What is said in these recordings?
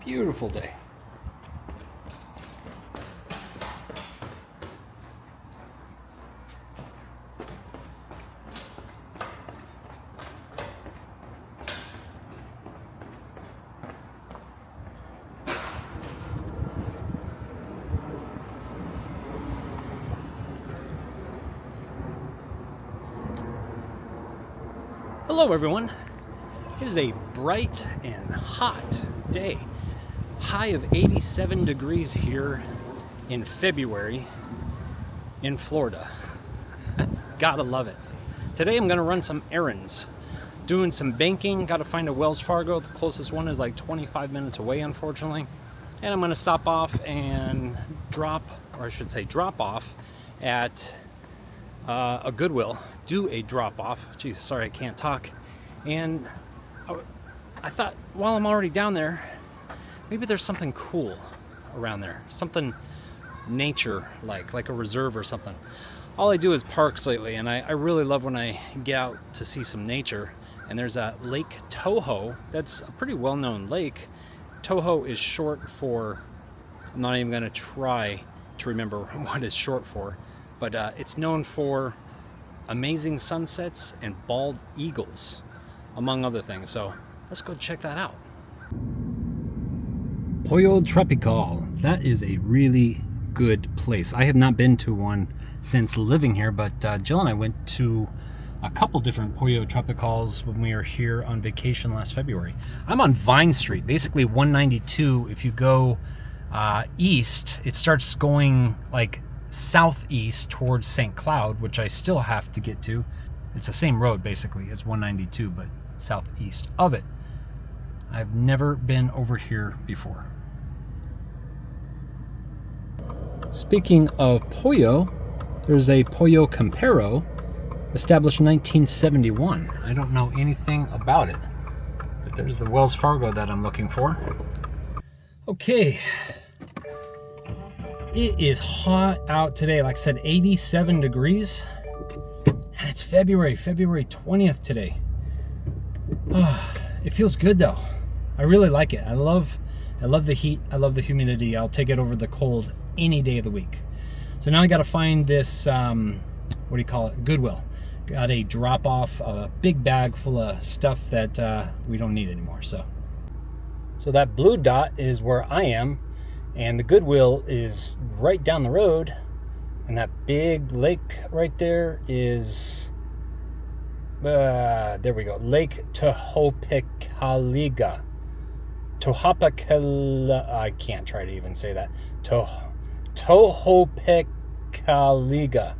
Beautiful day. Hello everyone. It is a bright and hot day. High of 87 degrees here in February in Florida. Gotta love it. Today I'm gonna run some errands. Doing some banking, gotta find a Wells Fargo. The closest one is like 25 minutes away, unfortunately. And I'm gonna stop off and drop off at a Goodwill. Do a drop off. Geez, sorry I can't talk. And I thought, while I'm already down there, maybe there's something cool around there, something nature like a reserve or something. All I do is parks lately, and I really love when I get out to see some nature. And there's a Lake Toho. That's a pretty well-known lake. Toho is short for, I'm not even gonna try to remember what it's short for, but it's known for amazing sunsets and bald eagles, among other things. So let's go check that out. Pollo Tropical. That is a really good place. I have not been to one since living here, but Jill and I went to a couple different Pollo Tropicals when we were here on vacation last February. I'm on Vine Street, basically 192. If you go east, it starts going like southeast towards St. Cloud, which I still have to get to. It's the same road basically as 192, but southeast of it. I've never been over here before. Speaking of pollo, there's a Pollo Campero, established in 1971. I don't know anything about it, but there's the Wells Fargo that I'm looking for. Okay. It is hot out today. Like I said, 87 degrees. And it's February 20th today. It feels good though. I really like it. I love the heat. I love the humidity. I'll take it over the cold any day of the week. So now I got to find this, what do you call it? Goodwill. Got a drop off, a big bag full of stuff that we don't need anymore. So that blue dot is where I am. And the Goodwill is right down the road. And that big lake right there is, there we go, Lake Tohopekaliga. Tohopekaliga, I can't try to even say that. Tohopekaliga.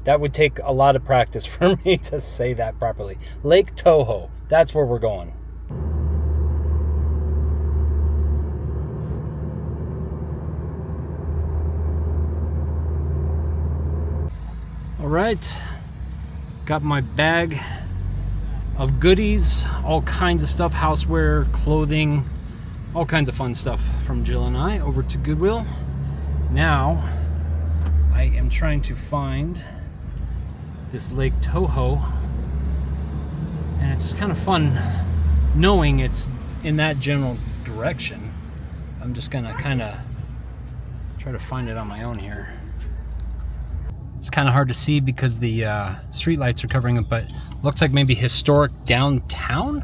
That would take a lot of practice for me to say that properly. Lake Toho, that's where we're going. All right, got my bag of goodies, all kinds of stuff, houseware, clothing, all kinds of fun stuff from Jill and I over to Goodwill. Now, I am trying to find this Lake Toho, and it's kind of fun knowing it's in that general direction. I'm just gonna kind of try to find it on my own here. It's kind of hard to see because the street lights are covering it, but looks like maybe historic downtown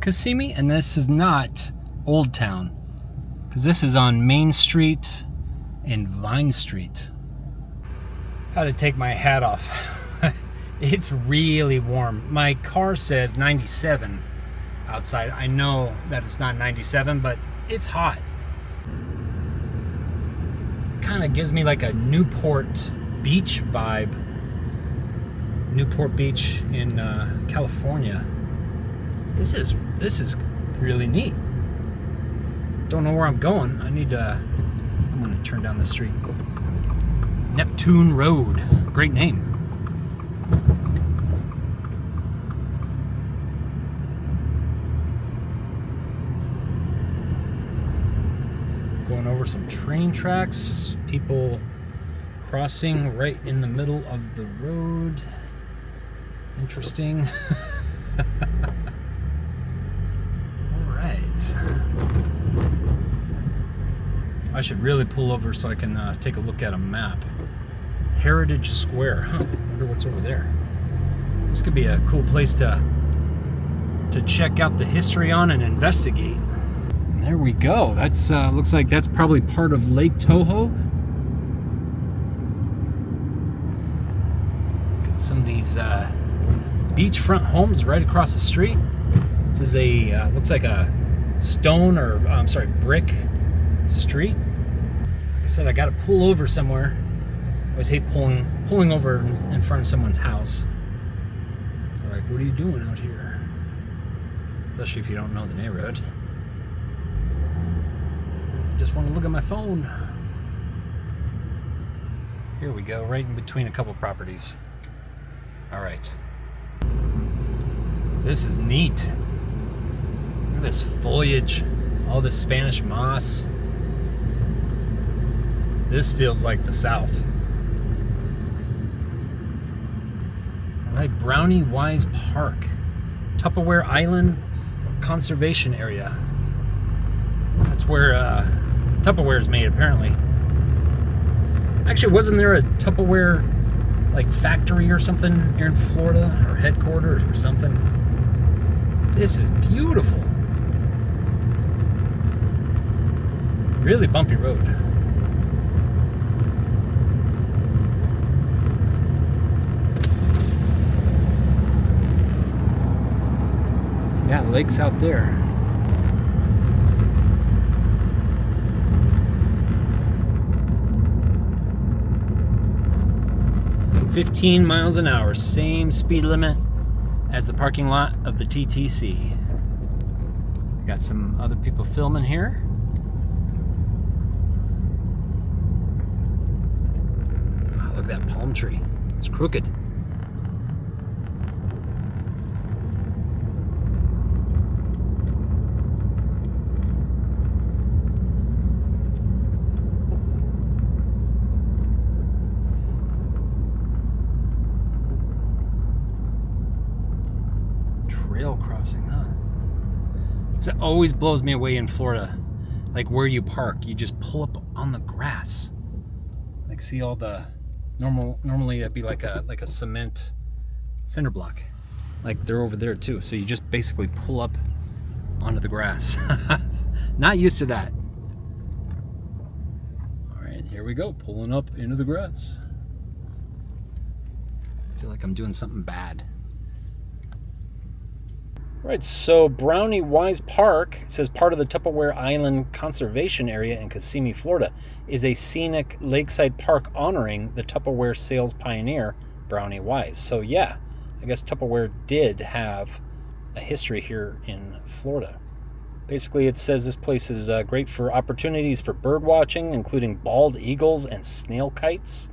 Kissimmee, and this is not Old Town, because this is on Main Street and Vine Street. How to take my hat off. It's really warm. My car says 97 outside. I know that it's not 97, but it's hot. Kind of gives me like a Newport Beach vibe. Newport Beach in California. This is really neat. Don't know where I'm going. I'm gonna turn down the street. Neptune Road. Great name. Going over some train tracks. People crossing right in the middle of the road. Interesting. All right. I should really pull over so I can take a look at a map. Heritage Square. Huh. Wonder what's over there. This could be a cool place to check out the history on and investigate. And there we go. That's looks like that's probably part of Lake Toho. Got some of these beachfront homes right across the street. This is a looks like a stone or brick street. Like I said, I got to pull over somewhere. I always hate pulling over in front of someone's house. They're like, what are you doing out here? Especially if you don't know the neighborhood. I just want to look at my phone. Here we go, right in between a couple properties. All right. This is neat. Look at this foliage, all this Spanish moss. This feels like the South. All right, Brownie Wise Park, Tupperware Island Conservation Area. That's where Tupperware is made, apparently. Actually, wasn't there a Tupperware like factory or something here in Florida, or headquarters or something? This is beautiful. Really bumpy road. Yeah, the lake's out there. "15 miles an hour, same speed limit as the parking lot of the TTC." Got some other people filming here. Oh, look at that palm tree. It's crooked. Trail crossing, huh? It always blows me away in Florida, like where you park, you just pull up on the grass. Like, see all the normally it'd be like a cement cinder block. Like they're over there too. So you just basically pull up onto the grass. Not used to that. All right, here we go, pulling up into the grass. I feel like I'm doing something bad. Right, so Brownie Wise Park, it says part of the Tupperware Island Conservation Area in Kissimmee, Florida, is a scenic lakeside park honoring the Tupperware sales pioneer, Brownie Wise. So yeah, I guess Tupperware did have a history here in Florida. Basically, it says this place is great for opportunities for bird watching, including bald eagles and snail kites.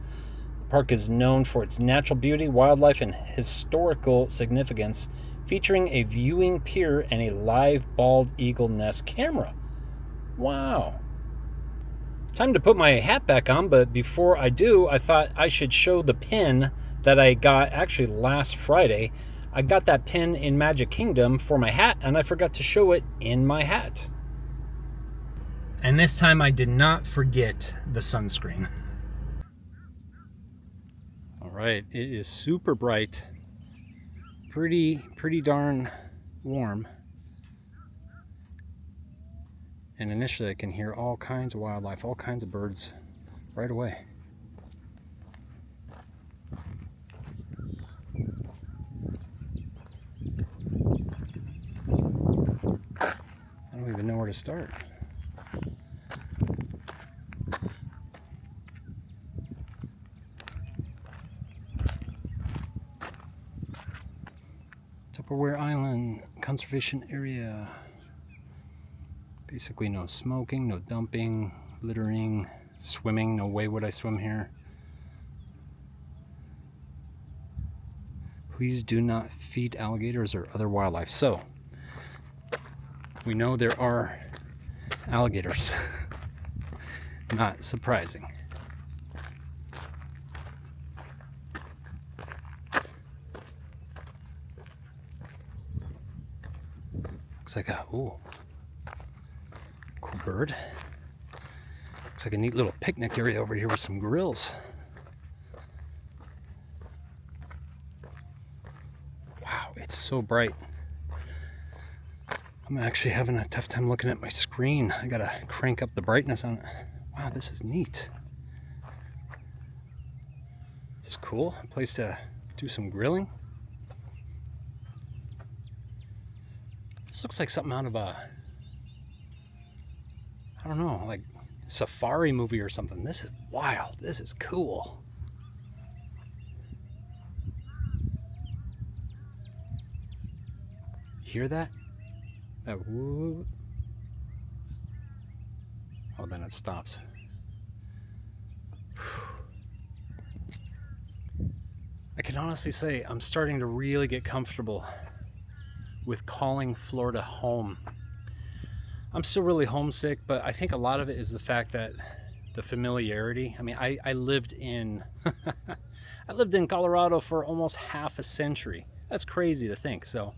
The park is known for its natural beauty, wildlife, and historical significance, featuring a viewing pier and a live bald eagle nest camera. Wow. Time to put my hat back on, but before I do, I thought I should show the pin that I got actually last Friday. I got that pin in Magic Kingdom for my hat, and I forgot to show it in my hat. And this time I did not forget the sunscreen. All right, it is super bright. Pretty darn warm. And initially I can hear all kinds of wildlife, all kinds of birds right away. I don't even know where to start. Tupperware Island Conservation Area. Basically no smoking, no dumping, littering, swimming. No way would I swim here. Please do not feed alligators or other wildlife. So, we know there are alligators. Not surprising. Looks like a, ooh, cool bird. Looks like a neat little picnic area over here with some grills. Wow, it's so bright. I'm actually having a tough time looking at my screen. I gotta crank up the brightness on it. Wow, this is neat. This is cool. A place to do some grilling. This looks like something out of a, I don't know, like safari movie or something. This is wild. This is cool. Hear that? That woo. Oh, then it stops. I can honestly say I'm starting to really get comfortable with calling Florida home. I'm still really homesick, but I think a lot of it is the fact that the familiarity. I mean, I lived in I lived in Colorado for almost half a century. That's crazy to think. So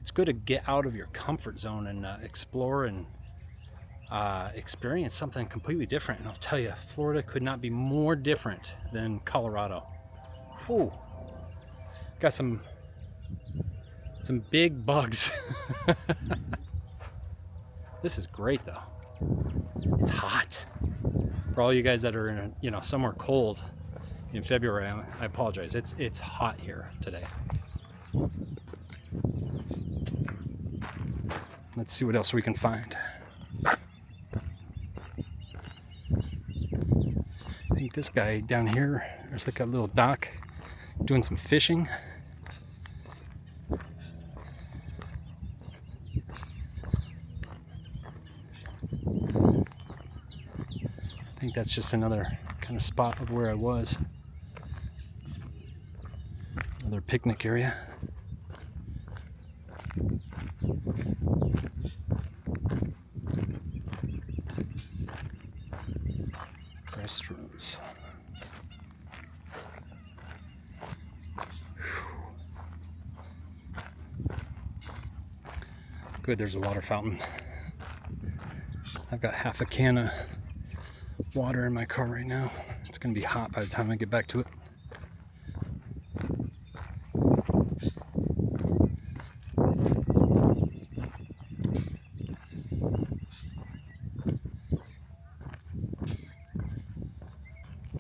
it's good to get out of your comfort zone and explore and experience something completely different. And I'll tell you, Florida could not be more different than Colorado. Ooh, got some big bugs. This is great though. It's hot. For all you guys that are in, you know, somewhere cold in February, I apologize. It's hot here today. Let's see what else we can find. I think this guy down here, there's like a little dock doing some fishing. I think that's just another kind of spot of where I was. Another picnic area. Restrooms. Good, there's a water fountain. I've got half a can of water in my car right now. It's gonna be hot by the time I get back to it.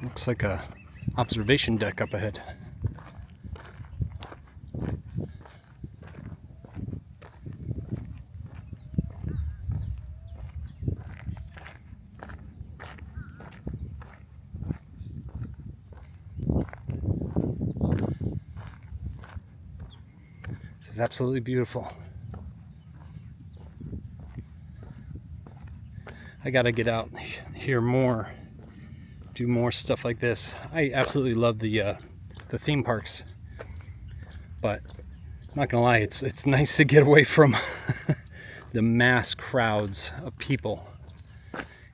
Looks like a observation deck up ahead. This is absolutely beautiful. I gotta get out here more, do more stuff like this. I absolutely love the theme parks, but I'm not gonna lie, it's nice to get away from the mass crowds of people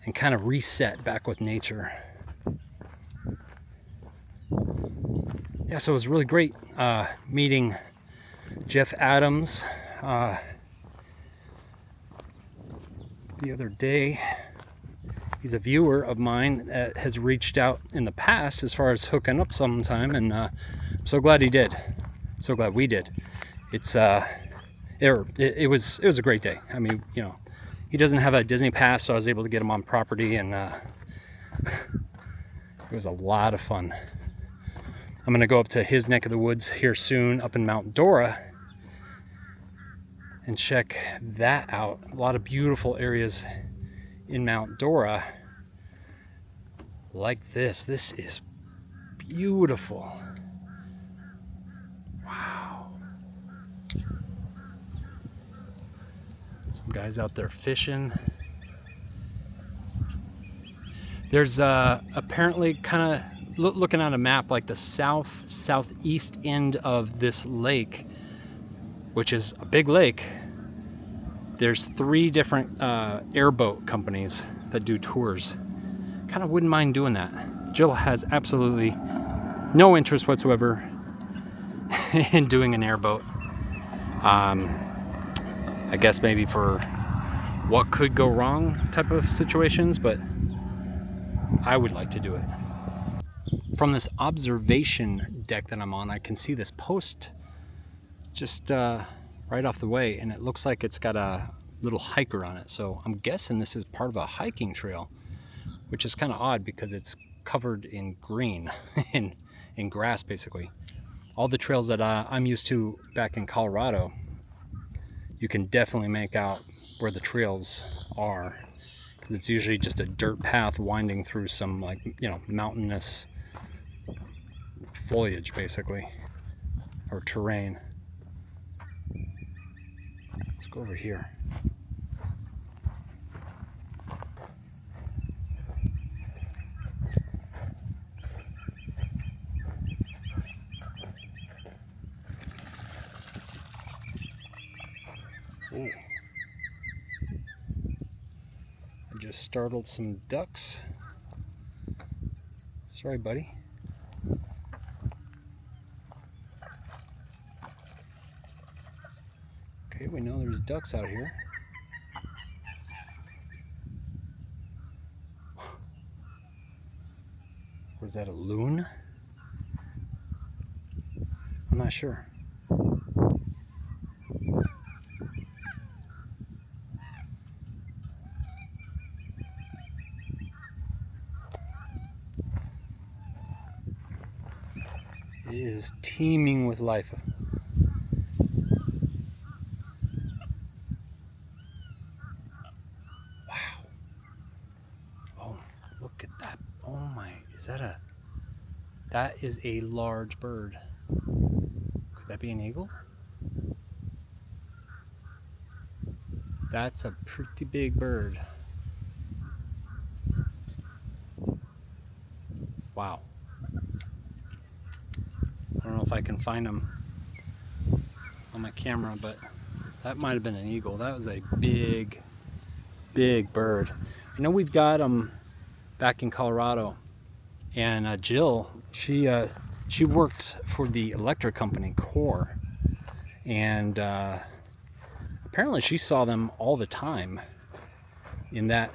and kind of reset back with nature. Yeah, so it was really great meeting Jeff Adams the other day. He's a viewer of mine that has reached out in the past as far as hooking up sometime, and I'm so glad he did. So glad we did. It was a great day. I mean, you know, he doesn't have a Disney pass, so I was able to get him on property, and it was a lot of fun. I'm gonna go up to his neck of the woods here soon, up in Mount Dora, and check that out. A lot of beautiful areas in Mount Dora like this. This is beautiful. Wow. Some guys out there fishing. There's apparently kind of looking at a map, like the southeast end of this lake, which is a big lake, there's 3 different airboat companies that do tours. Kind of wouldn't mind doing that. Jill has absolutely no interest whatsoever in doing an airboat. I guess maybe for what could go wrong type of situations, but I would like to do it. From this observation deck that I'm on, I can see this post just right off the way, and it looks like it's got a little hiker on it. So I'm guessing this is part of a hiking trail, which is kind of odd because it's covered in green, in grass basically. All the trails that I'm used to back in Colorado, you can definitely make out where the trails are, because it's usually just a dirt path winding through some, like, you know, mountainous foliage basically, or terrain. Let's go over here. Ooh. I just startled some ducks. Sorry, buddy. Okay, we know there's ducks out here. Was that a loon? I'm not sure. It is teeming with life. Wow. Oh, look at that. Oh my, is that a... That is a large bird. Could that be an eagle? That's a pretty big bird. Wow. I don't know if I can find them on my camera, but that might have been an eagle. That was a big, big bird. I know we've got them back in Colorado, and Jill, she worked for the electric company Core, and apparently she saw them all the time in that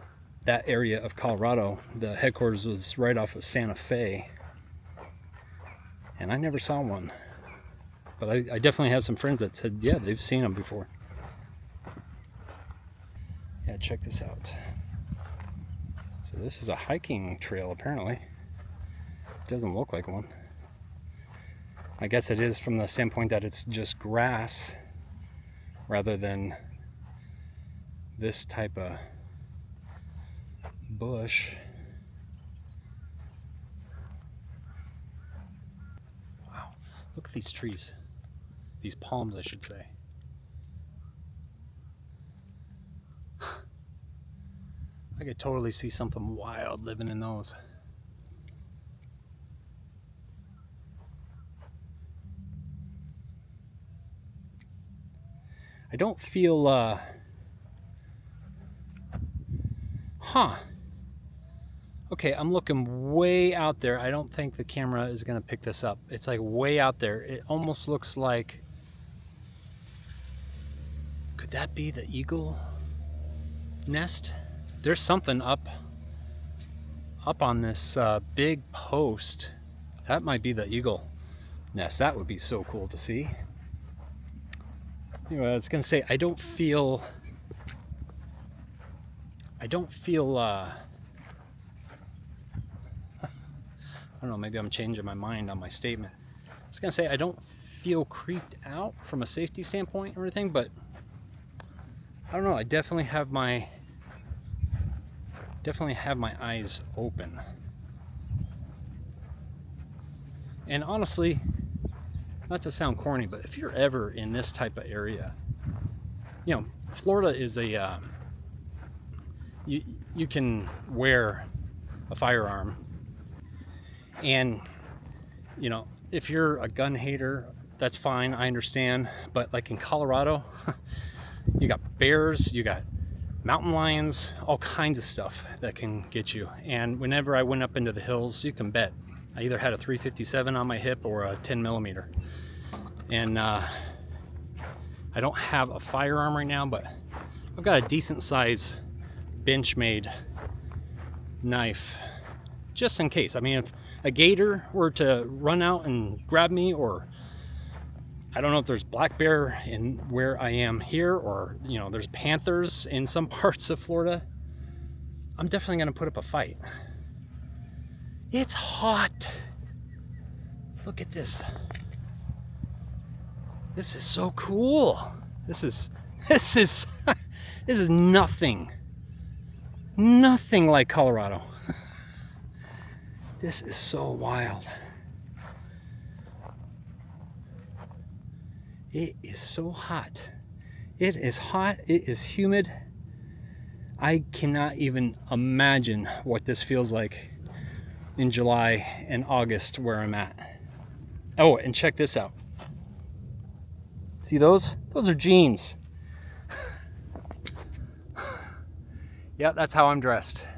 area of Colorado. The headquarters was right off of Santa Fe, and I never saw one, but I definitely have some friends that said, yeah, they've seen them before. Yeah, check this out. So this is a hiking trail, apparently. It doesn't look like one. I guess it is from the standpoint that it's just grass rather than this type of bush. Wow, look at these trees. These palms, I should say. I could totally see something wild living in those. I don't feel, okay, I'm looking way out there. I don't think the camera is gonna pick this up. It's like way out there. It almost looks like, could that be the eagle nest? There's something up on this big post. That might be the eagle nest. That would be so cool to see. Anyway, I was gonna say, I don't feel I don't know, maybe I'm changing my mind on my statement. I was gonna say, I don't feel creeped out from a safety standpoint or anything, but I don't know, I definitely have my eyes open. And honestly, not to sound corny, but if you're ever in this type of area, you know, Florida is a you can wear a firearm And, you know, if you're a gun hater, that's fine, I understand. But like in Colorado, you got bears, you got mountain lions, all kinds of stuff that can get you. And whenever I went up into the hills, you can bet I either had a 357 on my hip or a 10 millimeter. And I don't have a firearm right now, but I've got a decent size Benchmade knife just in case. I mean, if a gator were to run out and grab me, or I don't know if there's black bear in where I am here, or, you know, there's panthers in some parts of Florida, I'm definitely going to put up a fight. It's hot. Look at this. This is so cool. This is this is nothing like Colorado. This is so wild. It is so hot. It is hot. It is humid. I cannot even imagine what this feels like in July and August where I'm at. Oh, and check this out. See those? Those are jeans. Yeah, that's how I'm dressed.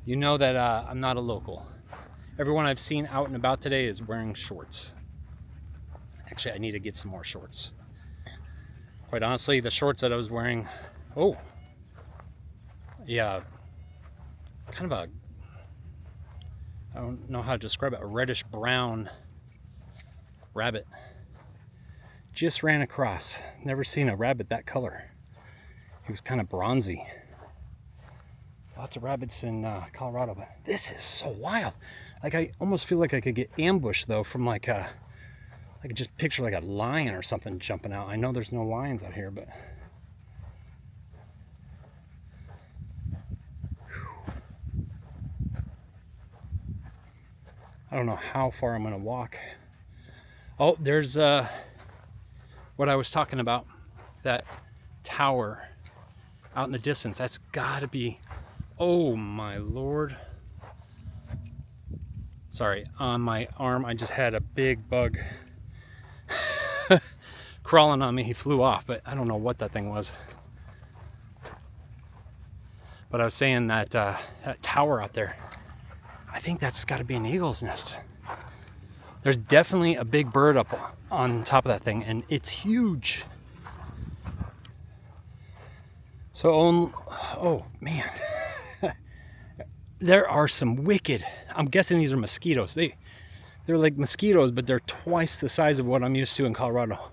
You know that I'm not a local. Everyone I've seen out and about today is wearing shorts. Actually, I need to get some more shorts. Quite honestly, the shorts that I was wearing, yeah, kind of a, I don't know how to describe it, a reddish brown rabbit. Just ran across. Never seen a rabbit that color. He was kind of bronzy. Lots of rabbits in Colorado, but this is so wild. Like, I almost feel like I could get ambushed though from like a, I could just picture like a lion or something jumping out. I know there's no lions out here, but I don't know how far I'm gonna walk. Oh, there's what I was talking about, that tower out in the distance. That's gotta be, oh my Lord. Sorry, on my arm I just had a big bug crawling on me. He flew off, but I don't know what that thing was. But I was saying that that tower out there, I think that's got to be an eagle's nest. There's definitely a big bird up on top of that thing, and it's huge. So, oh man, there are some wicked, I'm guessing these are mosquitoes. They're like mosquitoes, but they're twice the size of what I'm used to in Colorado.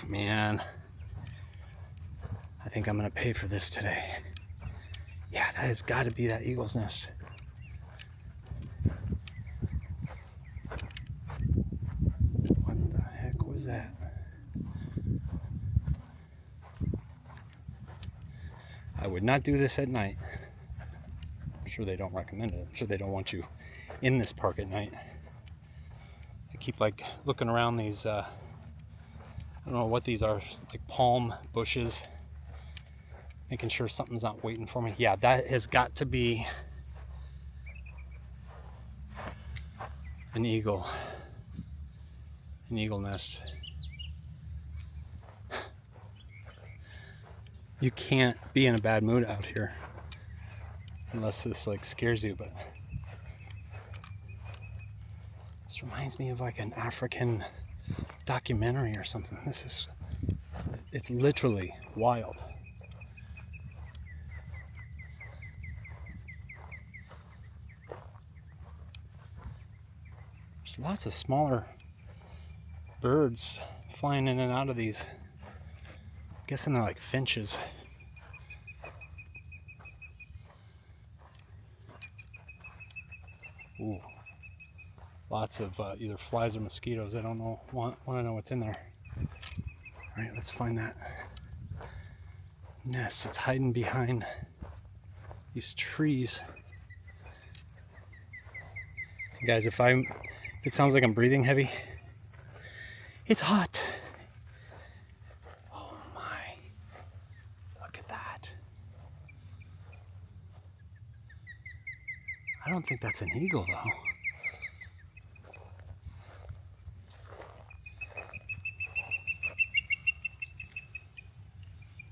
Man, I think I'm gonna pay for this today. Yeah, that has got to be that eagle's nest. What the heck was that? I would not do this at night. I'm sure they don't recommend it. I'm sure they don't want you in this park at night. I keep like looking around these, I don't know what these are, like palm bushes, making sure something's not waiting for me. Yeah, that has got to be an eagle nest. You can't be in a bad mood out here unless this like scares you, but this reminds me of like an African documentary or something. It's literally wild. There's lots of smaller birds flying in and out of these. I'm guessing they're like finches. Ooh, lots of either flies or mosquitoes. I don't know. Want to know what's in there. All right, let's find that nest. It's hiding behind these trees. Guys, if it sounds like I'm breathing heavy, it's hot. Oh my, look at that. I don't think that's an eagle though.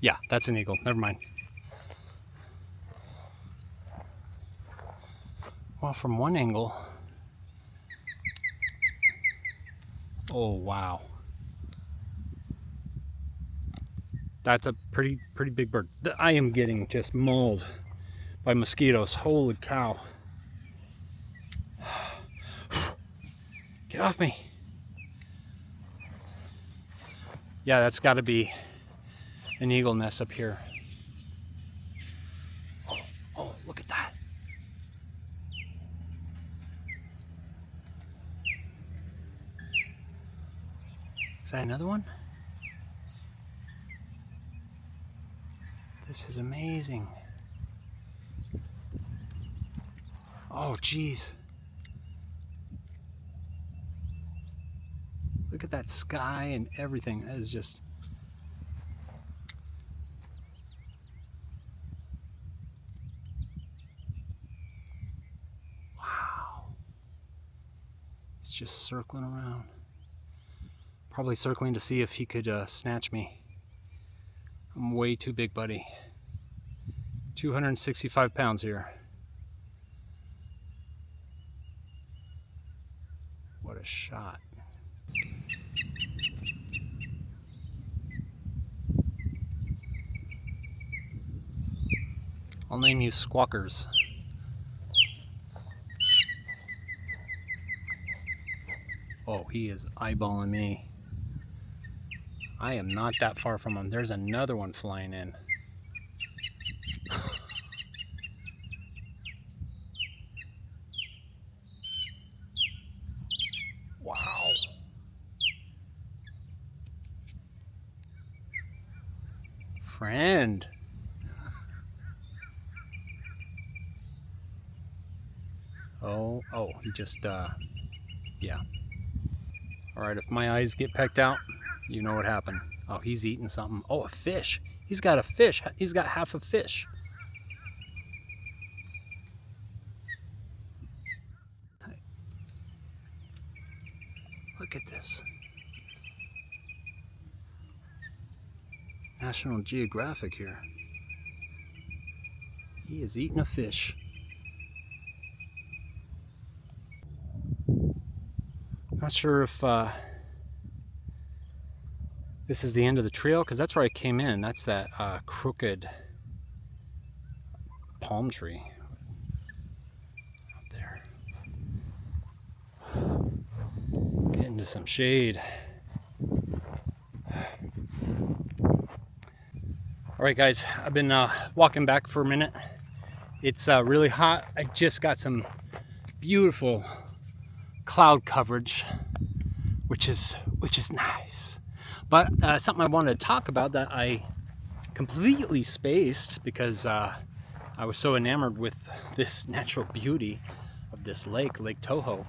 Yeah, that's an eagle. Never mind. Well, from one angle. Oh, wow. That's a pretty big bird. I am getting just mauled by mosquitoes. Holy cow. Get off me. Yeah, that's got to be an eagle nest up here. Oh, look at that. Is that another one? This is amazing. Oh, geez. Look at that sky and everything. That is just... wow. It's just circling around. Probably circling to see if he could snatch me. I'm way too big, buddy. 265 pounds here. What a shot. I'll name you Squawkers. Oh, he is eyeballing me. I am not that far from him. There's another one flying in. Wow. Friend. Oh, he just, yeah. All right, if my eyes get pecked out, you know what happened. Oh, he's eating something. Oh, a fish. He's got a fish. He's got half a fish. Look at this. National Geographic here. He is eating a fish. Not sure if this is the end of the trail, because that's where I came in. That's that crooked palm tree out there. Get into some shade. All right, guys, I've been walking back for a minute. It's really hot. I just got some beautiful cloud coverage, which is nice. But something I wanted to talk about that I completely spaced because I was so enamored with this natural beauty of this lake, Lake Toho,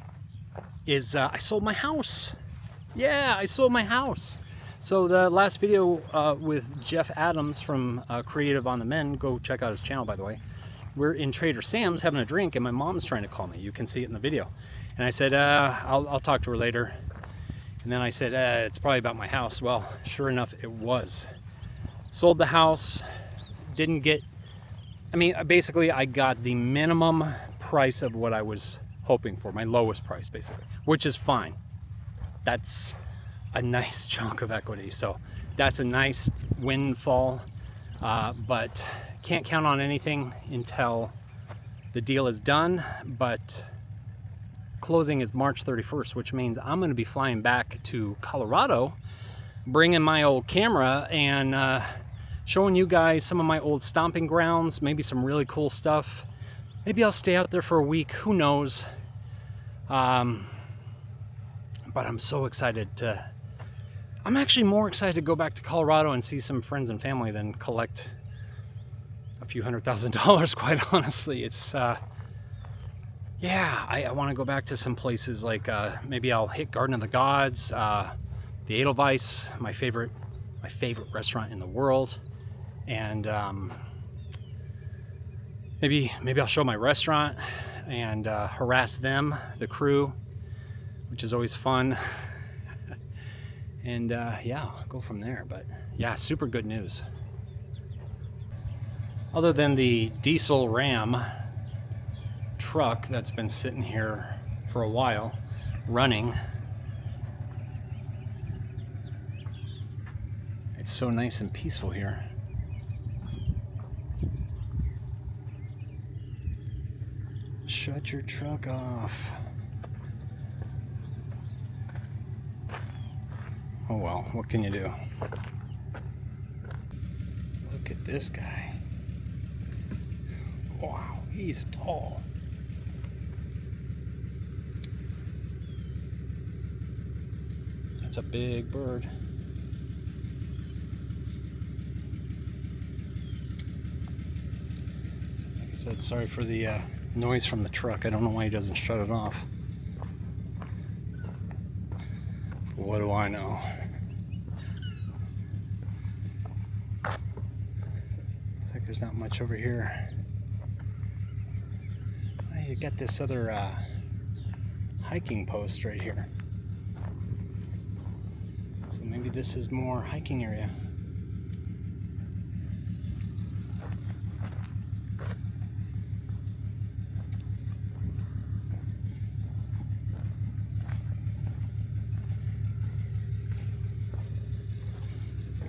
is I sold my house. Yeah, I sold my house. So the last video with Jeff Adams from Creative on the Mend, go check out his channel, by the way. We're in Trader Sam's having a drink and my mom's trying to call me. You can see it in the video. And I said, I'll talk to her later. And then I said, it's probably about my house. Well, sure enough, it was. Sold the house, didn't get, I mean, basically I got the minimum price of what I was hoping for, my lowest price basically, which is fine. That's a nice chunk of equity. So that's a nice windfall, but can't count on anything until the deal is done. But closing is March 31st, which means I'm going to be flying back to Colorado, bringing my old camera and showing you guys some of my old stomping grounds, maybe some really cool stuff. Maybe I'll stay out there for a week, who knows. But I'm so excited to, I'm actually more excited to go back to Colorado and see some friends and family than collect a few $100,000, quite honestly. It's, yeah, I want to go back to some places like, maybe I'll hit Garden of the Gods, the Edelweiss, my favorite restaurant in the world. And Maybe I'll show my restaurant and harass them, the crew, which is always fun. And yeah, I'll go from there. But yeah, super good news. Other than the diesel Ram truck that's been sitting here for a while, running, it's so nice and peaceful here. Shut your truck off. Oh well, what can you do? Look at this guy. Wow, he's tall. That's a big bird. Like I said, sorry for the noise from the truck. I don't know why he doesn't shut it off. What do I know? Looks like there's not much over here. Oh, you got this other hiking post right here. So maybe this is more hiking area.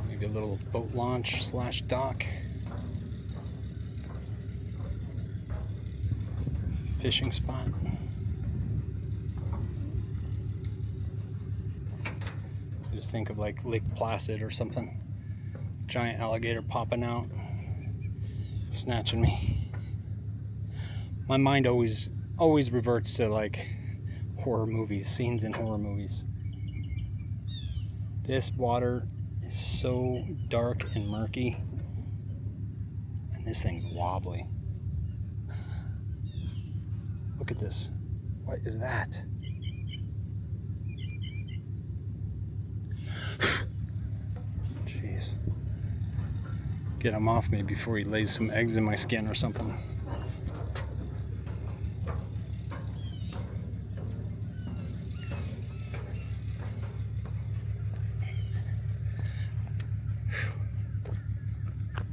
Maybe a little boat launch slash dock. Fishing spot. Just think of like Lake Placid or something. Giant alligator popping out, snatching me. My mind always reverts to like horror movies, scenes in horror movies. This water is so dark and murky, and this thing's wobbly. Look at this. What is that? Jeez. Get him off me before he lays some eggs in my skin or something.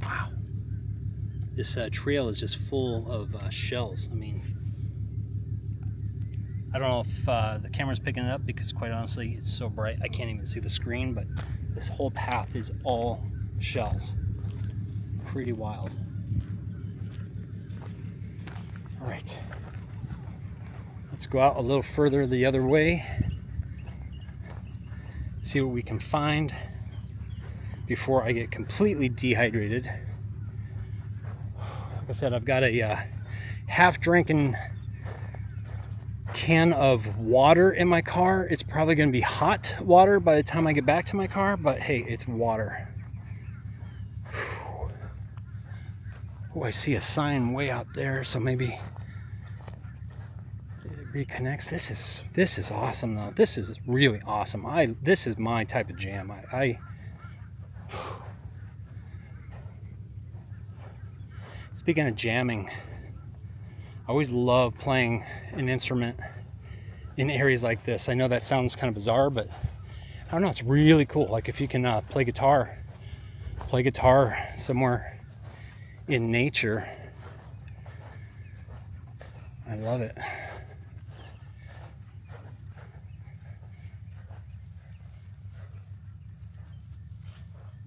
Wow. This trail is just full of shells. I mean, I don't know if the camera's picking it up because quite honestly it's so bright I can't even see the screen, but this whole path is all shells. Pretty wild. All right, let's go out a little further the other way, see what we can find before I get completely dehydrated. Like I said, I've got a half-drinking can of water in my car. It's probably going to be hot water by the time I get back to my car, but hey, it's water. Oh, I see a sign way out there, so maybe it reconnects. This is awesome though. This is really awesome. This is my type of jam. Speaking of jamming, I always love playing an instrument in areas like this. I know that sounds kind of bizarre, but I don't know, it's really cool. Like if you can play guitar somewhere in nature. I love it.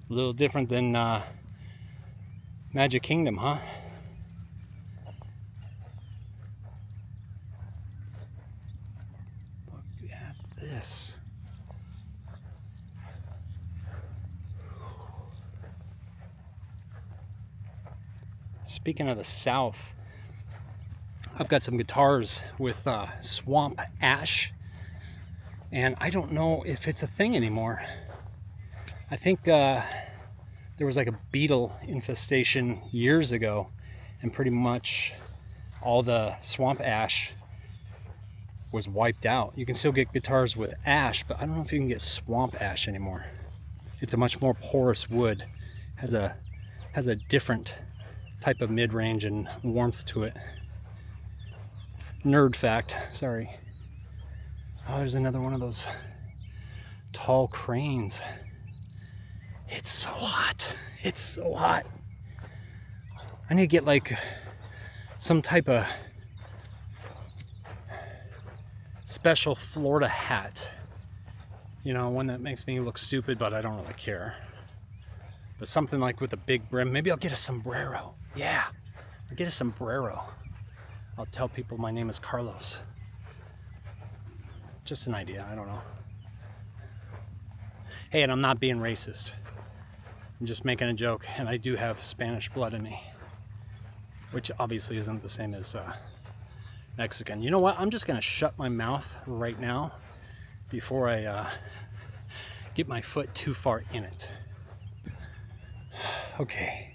A little different than Magic Kingdom, huh? Look at this. Speaking of the South, I've got some guitars with swamp ash, and I don't know if it's a thing anymore. I think there was like a beetle infestation years ago, and pretty much all the swamp ash was wiped out. You can still get guitars with ash, but I don't know if you can get swamp ash anymore. It's a much more porous wood, has a different type of mid-range and warmth to it. Nerd fact, sorry. Oh, there's another one of those tall cranes. It's so hot. It's so hot. I need to get like some type of special Florida hat. You know, one that makes me look stupid, but I don't really care. But something like with a big brim. Maybe I'll get a sombrero. Yeah, I'll get a sombrero. I'll tell people my name is Carlos. Just an idea, I don't know. Hey, and I'm not being racist. I'm just making a joke, and I do have Spanish blood in me, which obviously isn't the same as Mexican. You know what? I'm just gonna shut my mouth right now before I get my foot too far in it. Okay.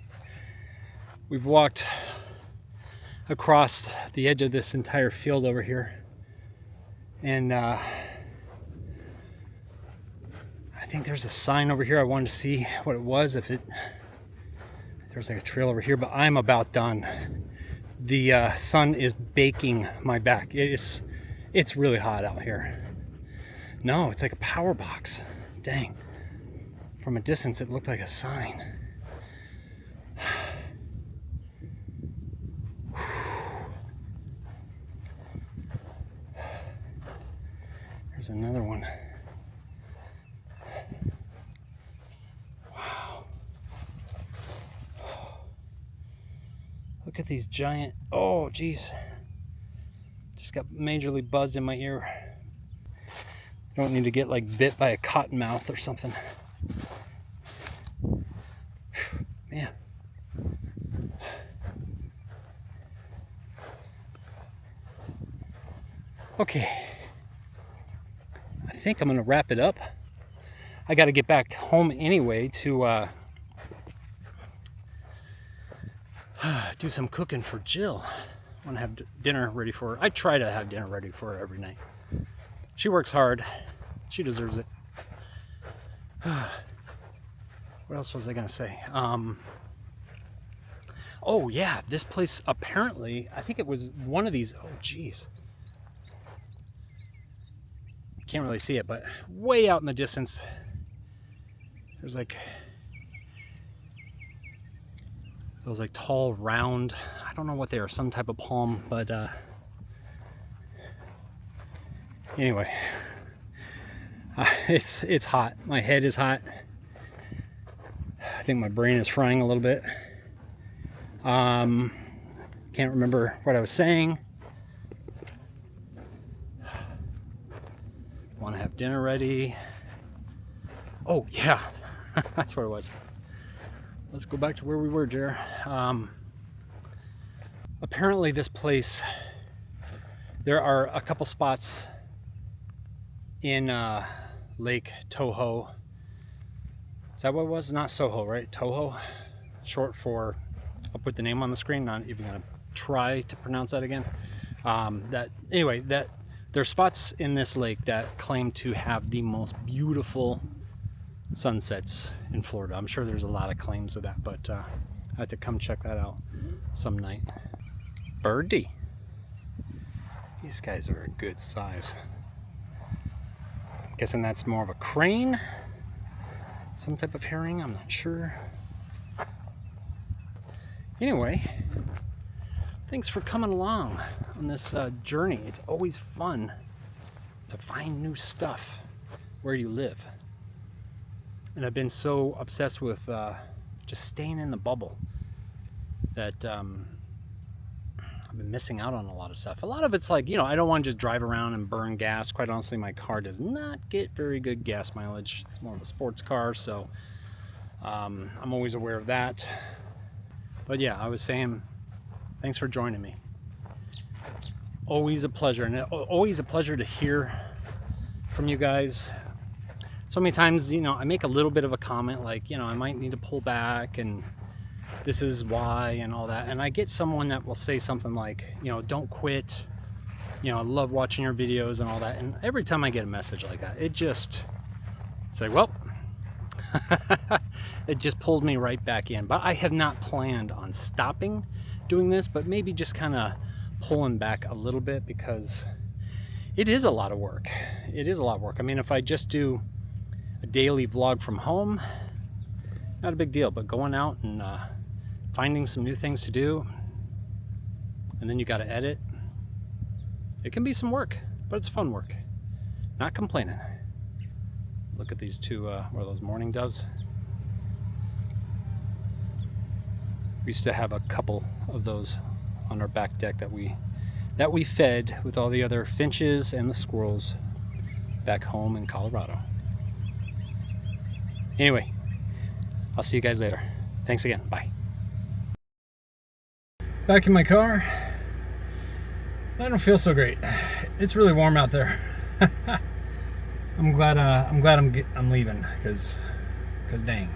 We've walked across the edge of this entire field over here, and I think there's a sign over here. I wanted to see what it was, if there's like a trail over here, but I'm about done. The sun is baking my back. It's really hot out here. No, it's like a power box. Dang. From a distance, it looked like a sign. There's another one. Wow. Look at these giant, oh geez. Just got majorly buzzed in my ear. Don't need to get like bit by a cottonmouth or something. Man. Okay. I think I'm gonna wrap it up. I gotta get back home anyway to do some cooking for Jill. I want to have dinner ready for her. I try to have dinner ready for her every night. She works hard. She deserves it. What else was I gonna say? Oh yeah, this place apparently, I think it was one of these, oh geez. Can't really see it, but way out in the distance, there's like those like tall, round, I don't know what they are, some type of palm, but anyway, it's hot. My head is hot. I think my brain is frying a little bit. Can't remember what I was saying. Want to have dinner ready. Oh yeah, that's where it was. Let's go back to where we were, Jer. Apparently this place, there are a couple spots in Lake Toho. Is that what it was? Not Soho, right? Toho, short for, I'll put the name on the screen, not even gonna try to pronounce that again. There's spots in this lake that claim to have the most beautiful sunsets in Florida. I'm sure there's a lot of claims of that, but I have to come check that out some night. Birdie. These guys are a good size. I'm guessing that's more of a crane. Some type of herring, I'm not sure. Anyway, thanks for coming along on this journey. It's always fun to find new stuff where you live. And I've been so obsessed with just staying in the bubble that I've been missing out on a lot of stuff. A lot of it's like, you know, I don't want to just drive around and burn gas. Quite honestly, my car does not get very good gas mileage. It's more of a sports car, so I'm always aware of that. But yeah, I was saying, thanks for joining me. Always a pleasure, and always a pleasure to hear from you guys. So many times, you know, I make a little bit of a comment like, you know, I might need to pull back and this is why and all that. And I get someone that will say something like, you know, don't quit. You know, I love watching your videos and all that. And every time I get a message like that, it's like, well, It just pulled me right back in. But I have not planned on stopping doing this, but maybe just kind of pulling back a little bit, because it is a lot of work. It is a lot of work. I mean, if I just do a daily vlog from home, not a big deal, but going out and finding some new things to do, and then you got to edit, it can be some work, but it's fun work. Not complaining. Look at these two, what are those, mourning doves? We used to have a couple of those on our back deck that we fed with all the other finches and the squirrels back home in Colorado. Anyway, I'll see you guys later. Thanks again. Bye. Back in my car. I don't feel so great. It's really warm out there. I'm glad I'm leaving, because dang.